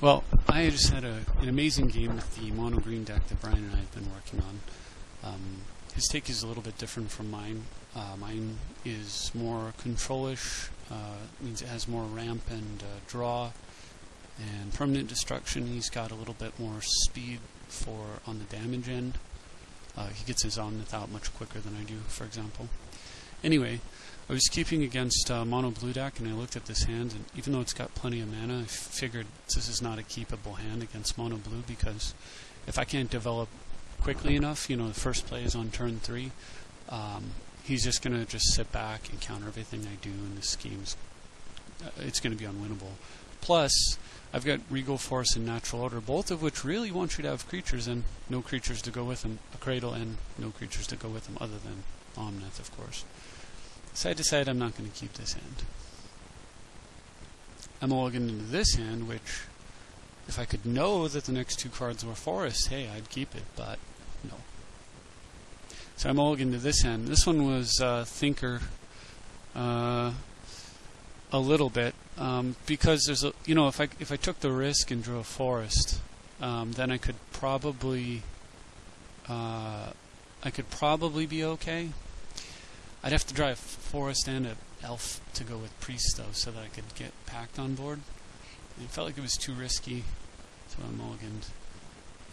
Well, I just had an amazing game with the mono-green deck that Brian and I have been working on. His take is a little bit different from mine. Mine is more control-ish, means it has more ramp and draw and permanent destruction. He's got a little bit more speed on the damage end. He gets his Omnath out much quicker than I do, for example. Anyway, I was keeping against mono-blue deck, and I looked at this hand, and even though it's got plenty of mana, I figured this is not a keepable hand against mono-blue, because if I can't develop quickly enough, you know, the first play is on turn 3, he's just going to just sit back and counter everything I do, and this game's it's going to be unwinnable. Plus, I've got Regal Force and Natural Order, both of which really want you to have creatures, and no creatures to go with them, a Cradle, and no creatures to go with them other than Omnath, of course. So I decided I'm not going to keep this hand. I'm mulligan into this hand, which, if I could know that the next 2 cards were forest, hey, I'd keep it, but no. So I'm mulligan to this hand. This one was Thinker a little bit, because there's a, you know, if I took the risk and drew a forest, then I could probably be okay. I'd have to draw a forest and an elf to go with priest, though, so that I could get packed on board. And it felt like it was too risky, so I mulliganed.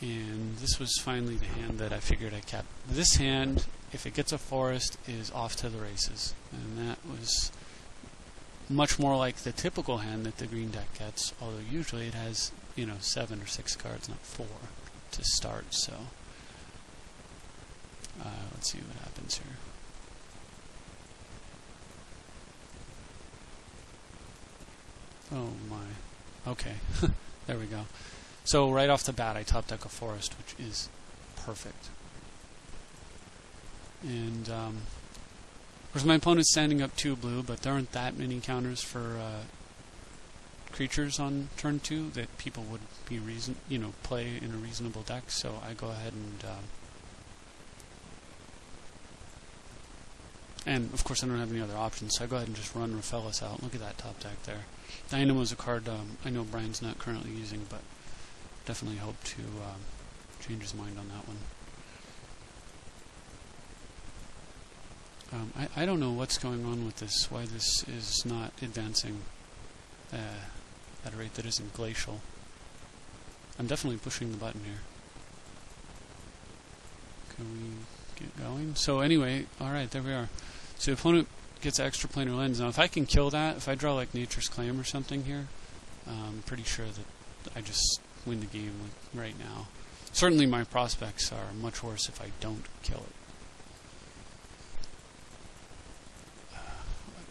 And this was finally the hand that I figured I kept. This hand, if it gets a forest, is off to the races. And that was much more like the typical hand that the green deck gets, although usually it has, you know, 7 or 6 cards, not 4, to start, so let's see what happens here. Oh my. Okay. There we go. So right off the bat I top deck a forest, which is perfect. And of course my opponent's standing up 2 blue, but there aren't that many counters for creatures on turn 2 that people would be play in a reasonable deck, so I go ahead and of course I don't have any other options, so I go ahead and just run Raphellis out. Look at that top deck there. Dynamo is a card I know Brian's not currently using, but definitely hope to change his mind on that one. I don't know what's going on with this, why this is not advancing at a rate that isn't glacial. I'm definitely pushing the button here. Can we get going? So anyway, alright, there we are. So the opponent gets extra planar lens. Now if I can kill that, if I draw like Nature's Claim or something here, I'm pretty sure that I just win the game right now. Certainly my prospects are much worse if I don't kill it.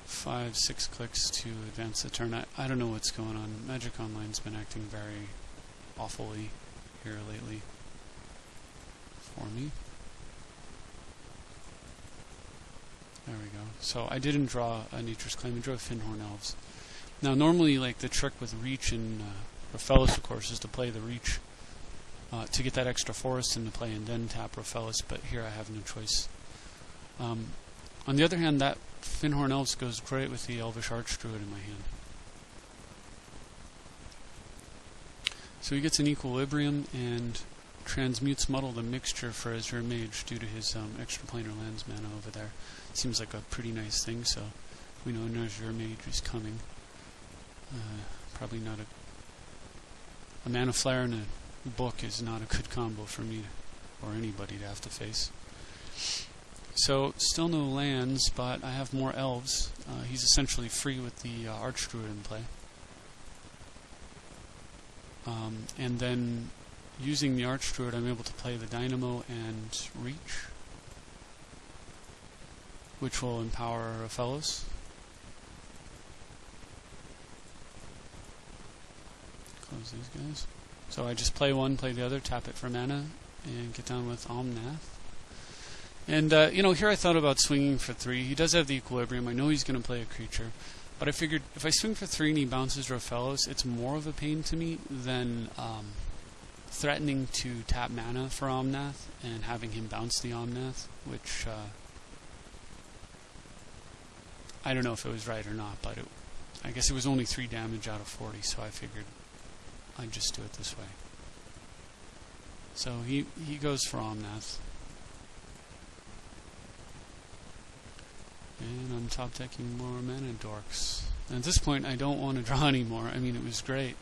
5, 6 clicks to advance the turn. I don't know what's going on. Magic Online's been acting very awfully here lately for me. There we go. So I didn't draw a Nature's Claim, I drew a Finhorn Elves. Now normally, like, the trick with Reach and Raphellis, of course, is to play the Reach to get that extra forest into play and then tap Raphellis, but here I have no choice. On the other hand, that Finhorn Elves goes great with the Elvish Archdruid in my hand. So he gets an Equilibrium and transmutes Muddle the Mixture for Azure Mage due to his extra planar lands mana over there. Seems like a pretty nice thing, so we know an Azure Mage is coming. Probably not a Mana Flare and a book is not a good combo for me or anybody to have to face. So still no lands, but I have more elves. He's essentially free with the Archdruid in play. And then using the Archdruid, I'm able to play the Dynamo and Reach, which will empower Raphellis. Close these guys. So I just play one, play the other, tap it for mana, and get down with Omnath. And, you know, here I thought about swinging for 3. He does have the Equilibrium. I know he's going to play a creature. But I figured if I swing for 3 and he bounces Raphellis, it's more of a pain to me than threatening to tap mana for Omnath and having him bounce the Omnath, which I don't know if it was right or not, but I guess it was only 3 damage out of 40, so I figured I just do it this way. So he goes for Omnath. And I'm top decking more mana dorks. And at this point I don't want to draw anymore. I mean, it was great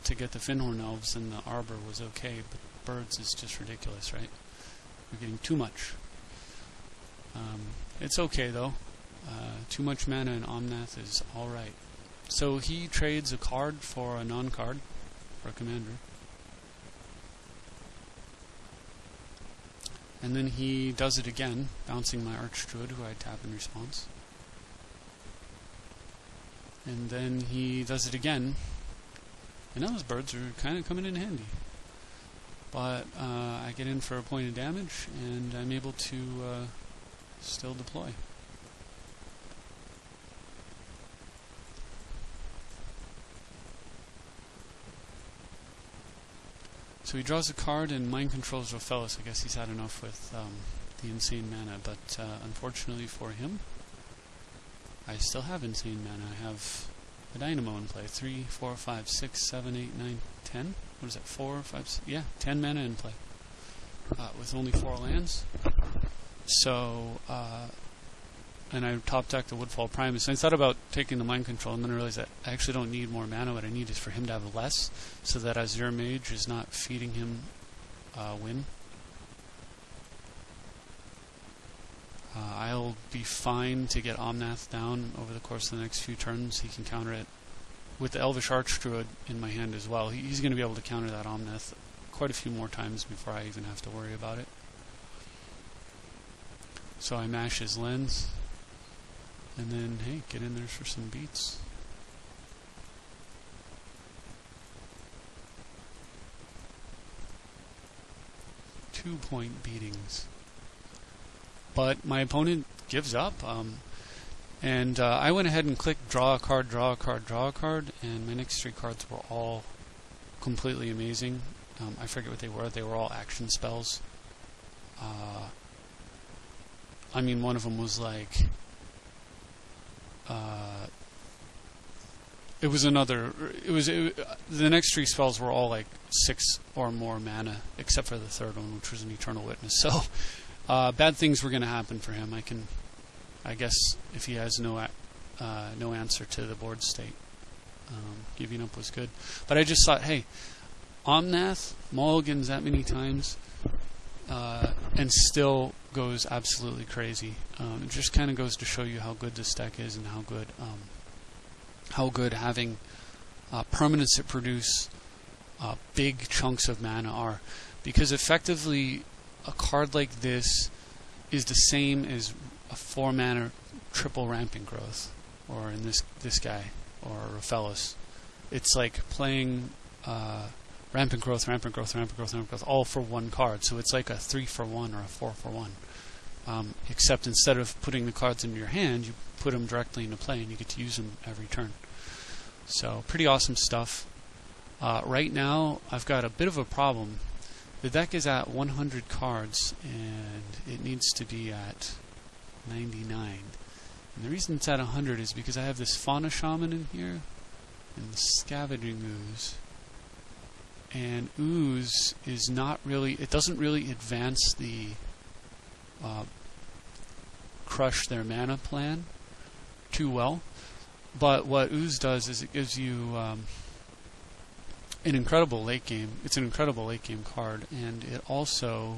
to get the Finhorn Elves, and the Arbor was okay, but birds is just ridiculous, right? We're getting too much. It's okay though. Too much mana in Omnath is alright. So he trades a card for a non-card, for a commander. And then he does it again, bouncing my Archdruid, who I tap in response. And then he does it again. And now those birds are kind of coming in handy. But I get in for a point of damage, and I'm able to still deploy. So he draws a card and mind controls Rofellos. I guess he's had enough with the insane mana, but unfortunately for him, I still have insane mana. I have a Dynamo in play. 3, 4, 5, 6, 7, 8, 9, 10. What is that? 4, 5, 6? Yeah, 10 mana in play. With only 4 lands. So, and I top decked the Woodfall Primus. And I thought about taking the mind control, and then I realized that I actually don't need more mana. What I need is for him to have less, so that Azure Mage is not feeding him win. I'll be fine to get Omnath down over the course of the next few turns. He can counter it with the Elvish Archdruid in my hand as well. He's going to be able to counter that Omnath quite a few more times before I even have to worry about it. So I mash his lens, and then, hey, get in there for some beats. Two-point beatings. But my opponent gives up, and I went ahead and clicked draw a card, draw a card, draw a card, and my next 3 cards were all completely amazing. I forget what they were. They were all action spells. I mean, one of them was like... the next 3 spells were all like 6 or more mana, except for the third one, which was an Eternal Witness. So, bad things were going to happen for him. I guess, if he has no answer to the board state, giving up was good. But I just thought, hey, Omnath mulligans that many times, and still goes absolutely crazy. It just kind of goes to show you how good this deck is, and how good having permanents that produce big chunks of mana are. Because effectively, a card like this is the same as a 4 mana triple Rampant Growth, or in this guy, or Rofellos. It's like playing Rampant Growth, Rampant Growth, Rampant Growth, Rampant Growth, all for 1 card. So it's like a 3 for 1 or a 4 for 1. Except instead of putting the cards into your hand, you put them directly into play, and you get to use them every turn. So pretty awesome stuff. Right now, I've got a bit of a problem. The deck is at 100 cards, and it needs to be at 99. And the reason it's at 100 is because I have this Fauna Shaman in here, and the Scavenging Ooze. And Ooze is not really... It doesn't really advance the... crush their mana plan too well. But what Ooze does is it gives you... an incredible late game. It's an incredible late game card, and it also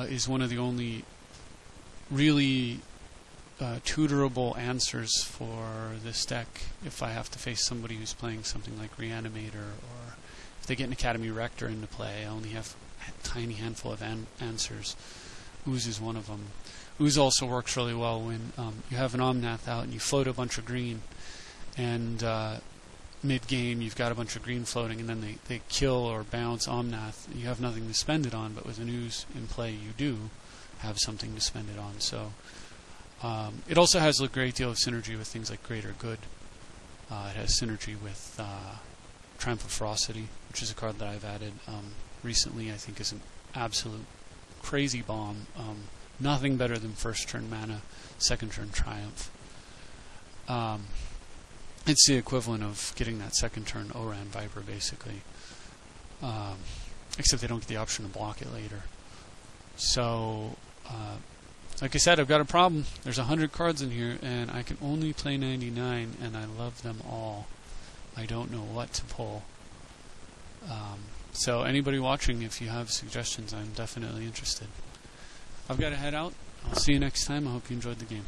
is one of the only really tutorable answers for this deck if I have to face somebody who's playing something like Reanimator, or if they get an Academy Rector into play. I only have a tiny handful of answers. Ooze is one of them. Ooze also works really well when you have an Omnath out and you float a bunch of green, and mid-game you've got a bunch of green floating, and then they kill or bounce Omnath. You have nothing to spend it on, but with an Ooze in play you do have something to spend it on. So it also has a great deal of synergy with things like Greater Good. It has synergy with Triumph of Ferocity, which is a card that I've added recently. I think is an absolute crazy bomb. Nothing better than first turn mana, second turn Triumph. It's the equivalent of getting that second turn Oran Viper, basically. Except they don't get the option to block it later. So, like I said, I've got a problem. There's 100 cards in here, and I can only play 99, and I love them all. I don't know what to pull. So anybody watching, if you have suggestions, I'm definitely interested. I've got to head out. I'll see you next time. I hope you enjoyed the game.